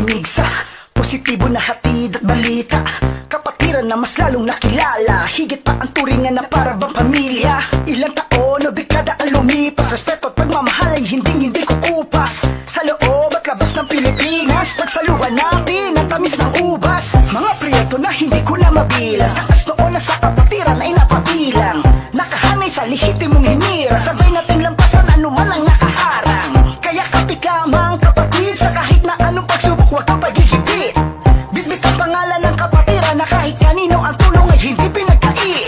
makinig sa positibo na hatid at balita. Kapatiran na mas lalong nakilala, higit pa ang turingan na para bang pamilya. Ilang taon o dekada ang lumipas, respeto at pagmamahal ay hindi kukupas. Sa loob at labas ng Pilipinas, pagsaluhan natin ang tamis ng ubas. Mga priyato na hindi ko na mabilang, takas noon na sa kapatiran ay napabilang. Nakahanay sa lehitimong hinira, sabay nating lampasan anuman ang nakaharang. Kaya kapit lamang kapatid, sa kahit na anong pagsubok huwag kang pagigipit. Bitbit ang pangalan ng kapatiran na kahit kanino ang tulong ay hindi pinagkait.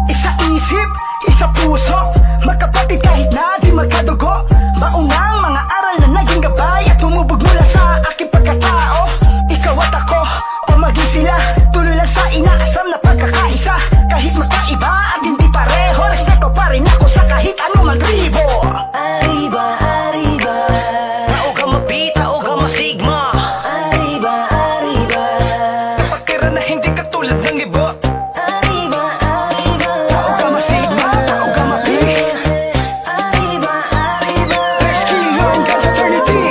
Isa isip, isa puso, magkapatid kahit na di magkadugo. Maunang mga aral na naging gabay at tumubog mula sa aking pagkatao. Ikaw at ako, o maging sila, tuloy lang sa inaasam na pagkakaisa. Kahit magkaiba at hindi pareho, respeto pa rin ako sa kahit anumang tribo. Arriba, arriba, tao Gamma B, tao Gamma Sigma. arriba, arriba, Kapatiran na hindi katulad ng iba. arriba, arriba, Tao Gamma Sigma, tao Gamma B, arriba, arriba. Rescue hanggang sa eternity.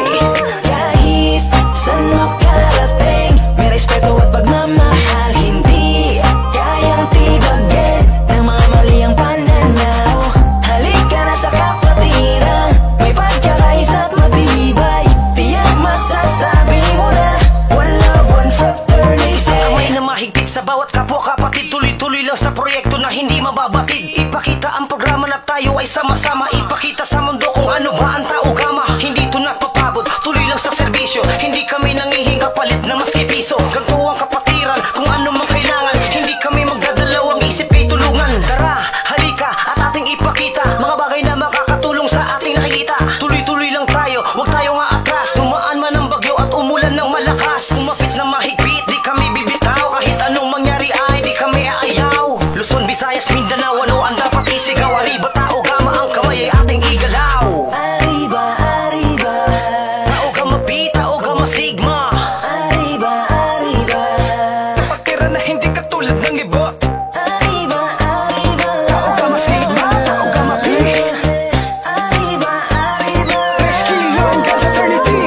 Kahit saan makarating, may respeto at pagmamahal, hindi kayang tibagin ng mga mali ang pananaw. Halika na sa kapatiran, may pagkakaisa at matibay. Tiyak masasabi mo na, one love, one fraternity. Kamay na mahigpit sa bawat kapwa-kapatid, tuloy-tuloy lang sa proyekto na hindi mababatid. Ipakita ang programa na tayo ay sama-sama, ipakita sa mundo kung ano ba ang tao Gamma. Hindi to napapagod, tuloy lang sa serbisyo, hindi kami nangihinga palit na maski piso. Ganito ang kapatiran, kung ano mang kailangan, hindi kami magdadalawang isip ay tulungan. Tara, halika at ating ipakita mga bagay na makakatulong sa ating nakikita. Tuloy-tuloy lang tayo, huwag tayo nga atras. Dumaan man ang bagyo at umulan ng malakas, umapit na mahigpit, di kami bibitaw. Kahit anong mangyari ay di kami aayaw. Luzon, Visayas, Mindanao, ano ang dapat isigaw? Arriba, tao Gamma, ang kamay ay ating igalaw. Arriba, arriba, Tao Gamma B, tao Gamma Sigma. arriba, arriba, Kapatiran na hindi katulad ng iba. arriba, arriba, Tao Gamma Sigma, tao Gamma B, arriba, arriba. Rescue hanggang sa eternity.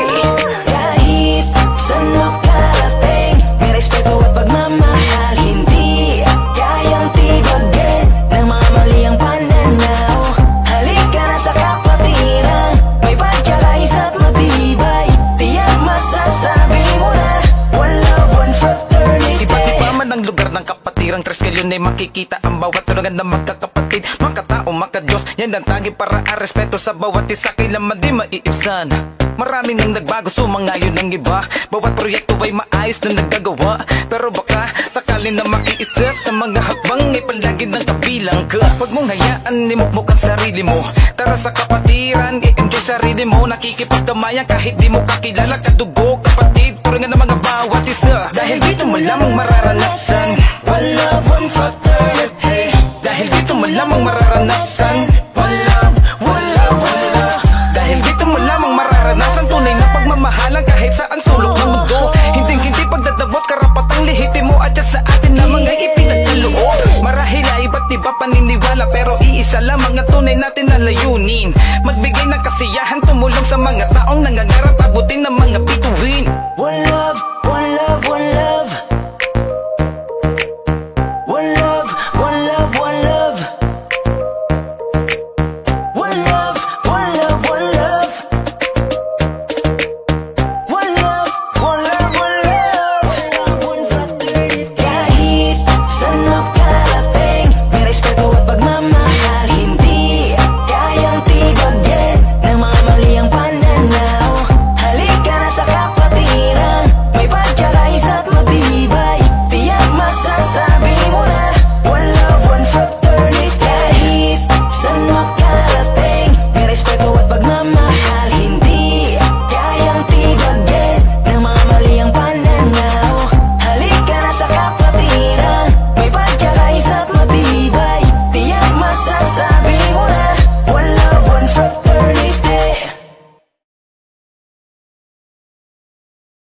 Kahit saan makarating, may respeto at pagmamahal, hindi kayang tibagin ng mga mali ang pananaw. Halika na sa kapatiran, may pagkakaisa at matibay. Tiyak masasabi mo na, one love, one fraternity. Iba't iba man ang lugar ng kapatiran, tres ngayon ay makikita ang bawat tulungan ng magkakapatid. Magkatao, magka-Diyos, yan ang tanging paraan. Respeto sa bawat isa, kailanman di maiibsan. Maraming nang nagbago, sumangayon ng iba. Bawat proyekto ay maayos na nagagawa, pero baka sakali na makiisa sa mga hakbang ay palagi ng kabilang ka. Huwag mong hayaan, nimukmuk ang sarili mo. Tara sa kapatiran, i-enjoy sarili mo. Nakikipagdamayan kahit di mo kakilala, kadugo, kapatid, turingan ng mga bawat isa. Dahil dito mo lamang mararanasan one love, one fraternity. Dahil dito mo lamang mararanasan one love, one love, one love. Dahil dito mo lamang mararanasan tunay na pagmamahalan kahit saan sulok ng mundo. Hindi pagdadabot, karapatang lehitimo at yan sa atin lamang ay ipinagkaloob. Marahil ay iba't iba paniniwala, pero iisa lamang ang tunay natin na layunin. Magbigay ng kasiyahan, tumulong sa mga taong nangangarap, abutin ng mga bituin.